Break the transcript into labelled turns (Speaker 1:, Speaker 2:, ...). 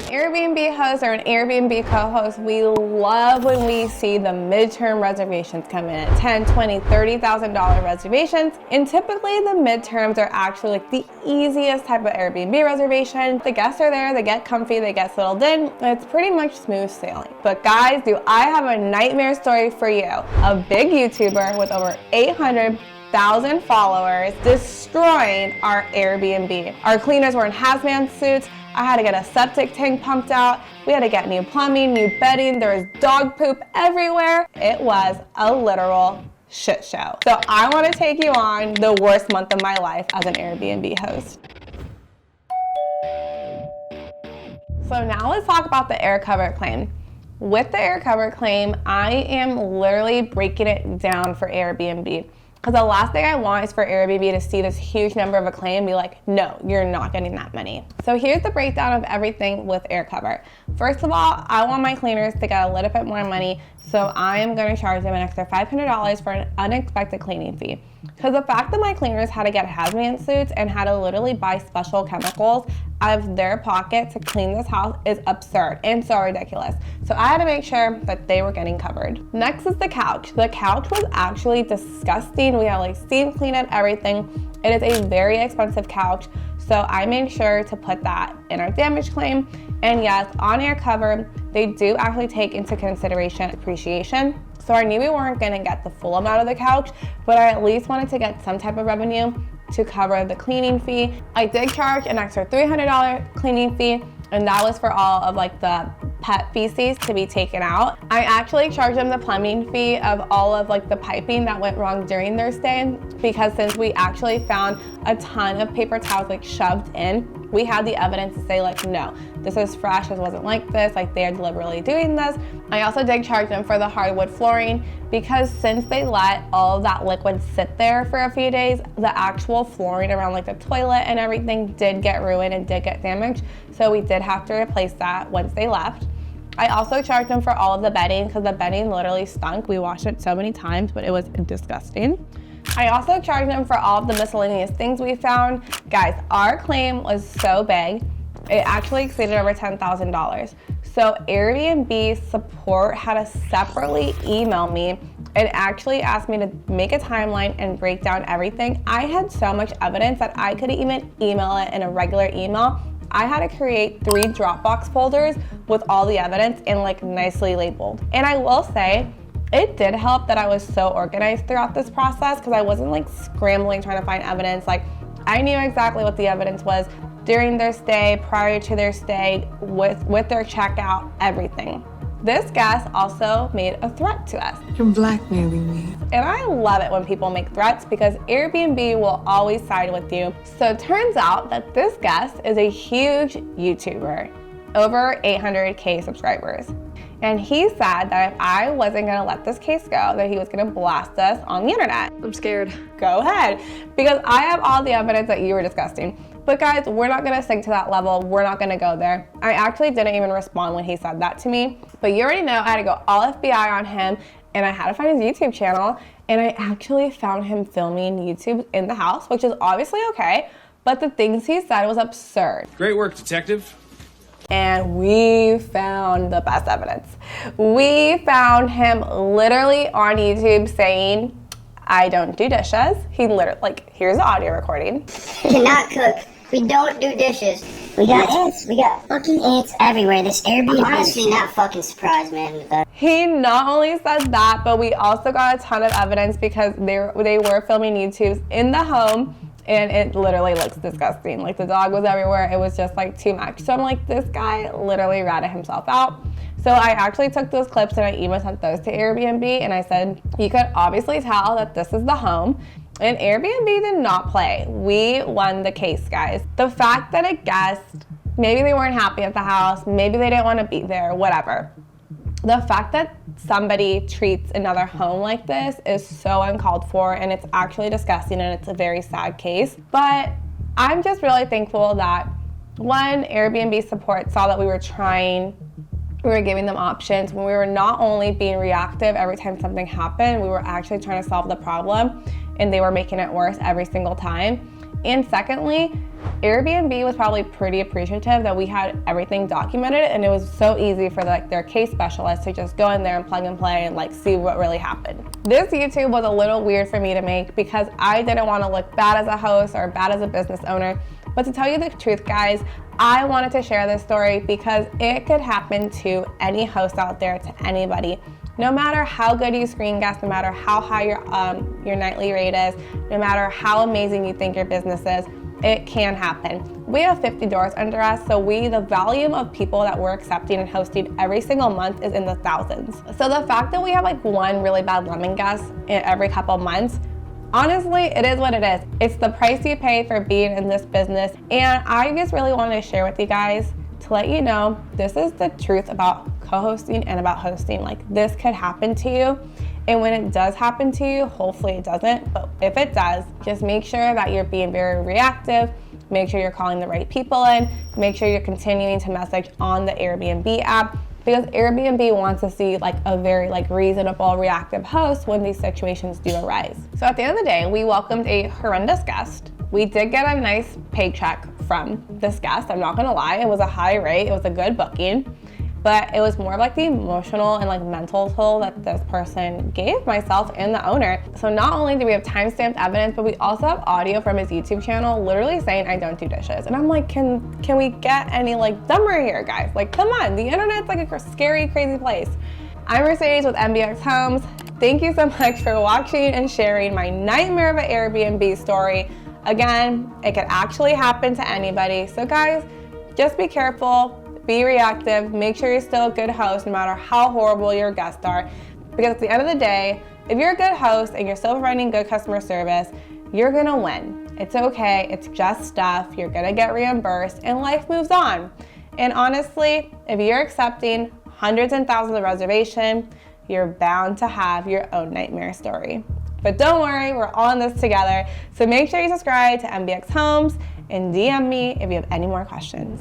Speaker 1: Airbnb host or an Airbnb co-host, we love when we see the midterm reservations come in at $10,000, $20,000, $30,000 reservations. And typically the midterms are actually like the easiest type of Airbnb reservation. The guests are there, they get comfy, they get settled in. It's pretty much smooth sailing. But guys, do I have a nightmare story for you. A big YouTuber with over 800,000 followers destroying our Airbnb. Our cleaners were in hazmat suits. I had to get a septic tank pumped out. We had to get new plumbing, new bedding. There was dog poop everywhere. It was a literal shit show. So I want to take you on the worst month of my life as an Airbnb host. So now let's talk about the Aircover claim. With the Aircover claim, I am literally breaking it down for Airbnb. Because the last thing I want is for Airbnb to see this huge number of a claim and be like, no, you're not getting that money. So here's the breakdown of everything with Aircover. First of all, I want my cleaners to get a little bit more money, so I am going to charge them an extra $500 for an unexpected cleaning fee. Because the fact that my cleaners had to get hazmat suits and had to literally buy special chemicals out of their pocket to clean this house is absurd and so ridiculous. So I had to make sure that they were getting covered. Next is the couch. The couch was actually disgusting. We had like steam clean and everything. It is a very expensive couch, so I made sure to put that in our damage claim. And yes, on Aircover, they do actually take into consideration depreciation. So I knew we weren't gonna get the full amount of the couch, but I at least wanted to get some type of revenue to cover the cleaning fee. I did charge an extra $300 cleaning fee, and that was for all of like the pet feces to be taken out. I actually charged them the plumbing fee of all of like the piping that went wrong during their stay, because since we actually found a ton of paper towels like shoved in, we had the evidence to say like, no, this is fresh, this wasn't like this, like they're deliberately doing this. I also did charge them for the hardwood flooring, because since they let all of that liquid sit there for a few days, the actual flooring around like the toilet and everything did get ruined and did get damaged. So we did have to replace that once they left. I also charged them for all of the bedding, because the bedding literally stunk. We washed it so many times, but it was disgusting. I also charged them for all of the miscellaneous things we found. Guys, our claim was so big, it actually exceeded over $10,000. So Airbnb support had to separately email me and actually asked me to make a timeline and break down everything. I had so much evidence that I couldn't even email it in a regular email. I had to create 3 Dropbox folders with all the evidence and like nicely labeled. And I will say, it did help that I was so organized throughout this process, because I wasn't like scrambling trying to find evidence. Like I knew exactly what the evidence was during their stay, prior to their stay, with their checkout, everything. This guest also made a threat to us.
Speaker 2: You're blackmailing me.
Speaker 1: And I love it when people make threats, because Airbnb will always side with you. So it turns out that this guest is a huge YouTuber, over 800K subscribers. And he said that if I wasn't gonna let this case go, that he was gonna blast us on the internet.
Speaker 2: I'm scared.
Speaker 1: Go ahead, because I have all the evidence that you were disgusting. But guys, we're not gonna sink to that level. We're not gonna go there. I actually didn't even respond when he said that to me. But you already know I had to go all FBI on him, and I had to find his YouTube channel. And I actually found him filming YouTube in the house, which is obviously okay. But the things he said was absurd.
Speaker 3: Great work, detective.
Speaker 1: And we found the best evidence. We found him literally on YouTube saying, I don't do dishes. He literally, like, here's the audio recording.
Speaker 4: We cannot cook. We don't do dishes. We got ants. We got fucking ants everywhere. This Airbnb. I'm honestly not fucking surprised, man.
Speaker 1: He not only said that, but we also got a ton of evidence, because they were filming YouTubes in the home. And it literally looks disgusting. Like the dog was everywhere. It was just like too much. So I'm like, this guy literally ratted himself out. So I actually took those clips and I even sent those to Airbnb, and I said, you could obviously tell that this is the home. And Airbnb did not play. We won the case, guys. The fact that a guest, maybe they weren't happy at the house, maybe they didn't want to be there, whatever. The fact that somebody treats another home like this is so uncalled for, and it's actually disgusting, and it's a very sad case. But I'm just really thankful that, one, Airbnb support saw that we were trying, we were giving them options, when we were not only being reactive every time something happened, we were actually trying to solve the problem, and they were making it worse every single time. And secondly, Airbnb was probably pretty appreciative that we had everything documented, and it was so easy for their case specialist to just go in there and plug and play and see what really happened. This YouTube was a little weird for me to make because I didn't want to look bad as a host or bad as a business owner. But to tell you the truth, guys, I wanted to share this story because it could happen to any host out there, to anybody. No matter how good you screen guest, no matter how high your nightly rate is, no matter how amazing you think your business is, it can happen. We have 50 doors under us, so the volume of people that we're accepting and hosting every single month is in the thousands. So the fact that we have one really bad lemon guest every couple months, honestly, it is what it is. It's the price you pay for being in this business. And I just really wanted to share with you guys to let you know this is the truth about co-hosting and about hosting. This could happen to you. And when it does happen to you, hopefully it doesn't, but if it does, just make sure that you're being very reactive. Make sure you're calling the right people in. Make sure you're continuing to message on the Airbnb app, because Airbnb wants to see a very reasonable, reactive host when these situations do arise. So at the end of the day, we welcomed a horrendous guest. We did get a nice paycheck from this guest, I'm not gonna lie. It was a high rate, it was a good booking, but it was more of the emotional and mental toll that this person gave myself and the owner. So not only do we have timestamped evidence, but we also have audio from his YouTube channel literally saying I don't do dishes. And I'm can we get any dumber here, guys? Come on, the internet's a scary, crazy place. I'm Mercedes with MBX Homes. Thank you so much for watching and sharing my nightmare of an Airbnb story. Again, it could actually happen to anybody. So guys, just be careful. Be reactive, make sure you're still a good host no matter how horrible your guests are. Because at the end of the day, if you're a good host and you're still providing good customer service, you're gonna win. It's okay, it's just stuff, you're gonna get reimbursed and life moves on. And honestly, if you're accepting hundreds and thousands of reservations, you're bound to have your own nightmare story. But don't worry, we're all in this together. So make sure you subscribe to MBX Homes and DM me if you have any more questions.